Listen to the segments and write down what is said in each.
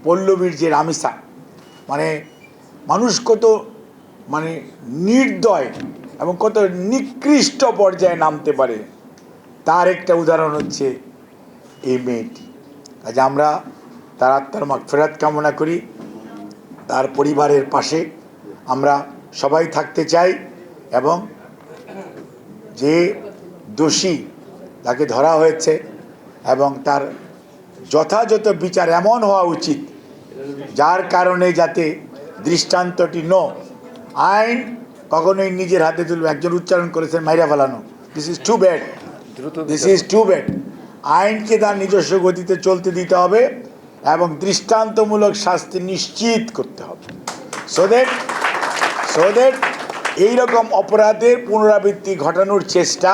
পল্লবীর যে রামিসা, মানে মানুষ কত মানে নির্দয় এবং কত নিকৃষ্ট পর্যায়ে নামতে পারে, তার একটা উদাহরণ হচ্ছে এই মেয়েটি। আজ আমরা তার আত্মার মাগফিরাত কামনা করি, তার পরিবারের পাশে আমরা সবাই থাকতে চাই এবং যে দোষী তাকে ধরা হয়েছে এবং তার যথাযথ বিচার এমন হওয়া উচিত যার কারণে যাতে দৃষ্টান্তটি আইন কখনোই নিজের হাতে তুলবে। একজন উচ্চারণ করেছেন মাইরা ফেলানো, this is too bad, this is too bad. আইনকে তার নিজস্ব গতিতে চলতে দিতে হবে এবং দৃষ্টান্তমূলক শাস্তি নিশ্চিত করতে হবে, সো দ্যাট এইরকম অপরাধের পুনরাবৃত্তি ঘটানোর চেষ্টা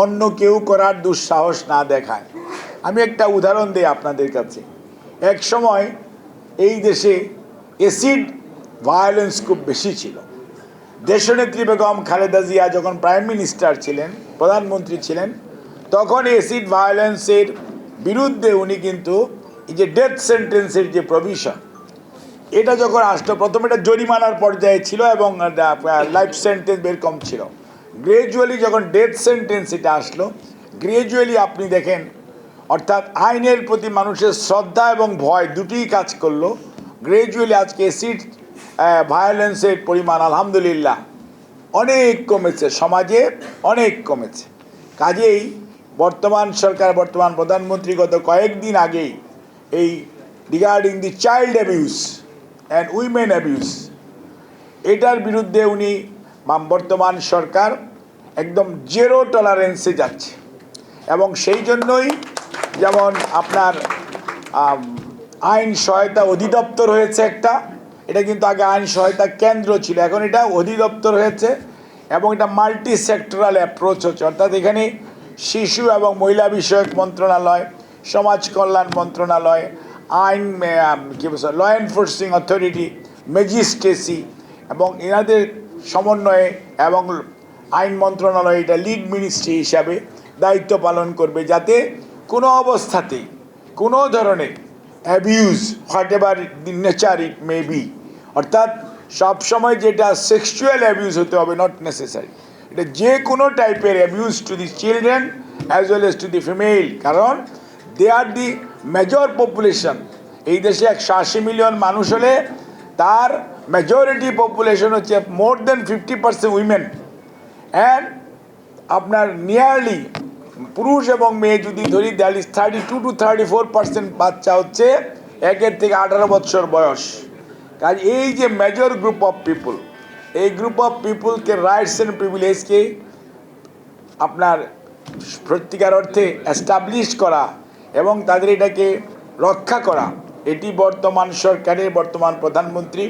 অন্য কেউ করার দুঃসাহস না দেখায়। আমি একটা উদাহরণ দিই আপনাদের কাছে। এক সময় এই দেশে অ্যাসিড ভায়োলেন্স খুব বেশি ছিল। দেশনেত্রী বেগম খালেদা জিয়া যখন প্রাইম মিনিস্টার ছিলেন, প্রধানমন্ত্রী ছিলেন, তখন অ্যাসিড ভায়োলেন্সের বিরুদ্ধে উনি কিন্তু এই যে ডেথ সেন্টেন্সের যে প্রভিশন, এটা যখন আসলো, প্রথমে এটা জরিমানার পর্যায়ে ছিল এবং লাইফ সেন্টেন্স এরকম ছিল। গ্রাজুয়ালি যখন ডেথ সেন্টেন্স এটা আসলো, গ্রাজুয়ালি আপনি দেখেন, অর্থাৎ আইনের প্রতি মানুষের শ্রদ্ধা এবং ভয় দুটিই কাজ করলো। গ্রাজুয়ালি আজকে অ্যাসিড ভায়োলেন্সের পরিমাণ আলহামদুলিল্লাহ অনেক কমেছে, সমাজে অনেক কমেছে। কাজেই বর্তমান সরকার, বর্তমান প্রধানমন্ত্রী গত কয়েকদিন আগেই এই regarding the child abuse and women abuse, এটার বিরুদ্ধে উনি বর্তমান সরকার একদম জিরো টলারেন্সে যাচ্ছে এবং সেই জন্যই যেমন আপনার আইন সহায়তা অধিদপ্তর হয়েছে একটা, এটা কিন্তু আগে আইন সহায়তা কেন্দ্র ছিল, এখন এটা অধিদপ্তর হয়েছে এবং এটা মাল্টি সেক্টরাল অ্যাপ্রোচ হচ্ছে। অর্থাৎ এখানে শিশু এবং মহিলা বিষয়ক মন্ত্রণালয়, সমাজ কল্যাণ মন্ত্রণালয়, আইন কী বলছে ল এনফোর্সিং অথরিটি, ম্যাজিস্ট্রেসি এবং এনাদের সমন্বয়ে এবং আইন মন্ত্রণালয় এটা লিড মিনিস্ট্রি হিসাবে দায়িত্ব পালন করবে, যাতে কোনো অবস্থাতেই কোনো ধরনের abuse, what ever the nature it may be, অর্থাৎ সবসময় যেটা সেক্সুয়াল অ্যাবিউজ হতে হবে, নট নেসেসারি, এটা যে কোনো টাইপের abuse to the children as well as to the female, কারণ দে আর দি মেজর পপুলেশন। এই দেশে 180 মিলিয়ন মানুষ হলে তার মেজরিটি পপুলেশন হচ্ছে মোর দেন 50% উইমেন, অ্যান্ড আপনার নিয়ারলি পুরুষ এবং মেয়ে যদি ধরি, দ্যাট ইজ 32 to 34% বাচ্চা হচ্ছে 1 থেকে 18 বছর বয়স। কাজ এই যে মেজর গ্রুপ অফ পিপুল, এই গ্রুপ অফ পিপুলকে রাইটস অ্যান্ড প্রিভিলেজকে আপনার সত্যিকার অর্থে এস্টাবলিশ করা এবং তাদের এটাকে রক্ষা করা, এটি বর্তমান সরকারের, বর্তমান প্রধানমন্ত্রী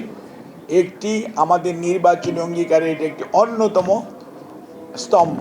একটি আমাদের নির্বাচনী অঙ্গীকারের এটি একটি অন্যতম স্তম্ভ।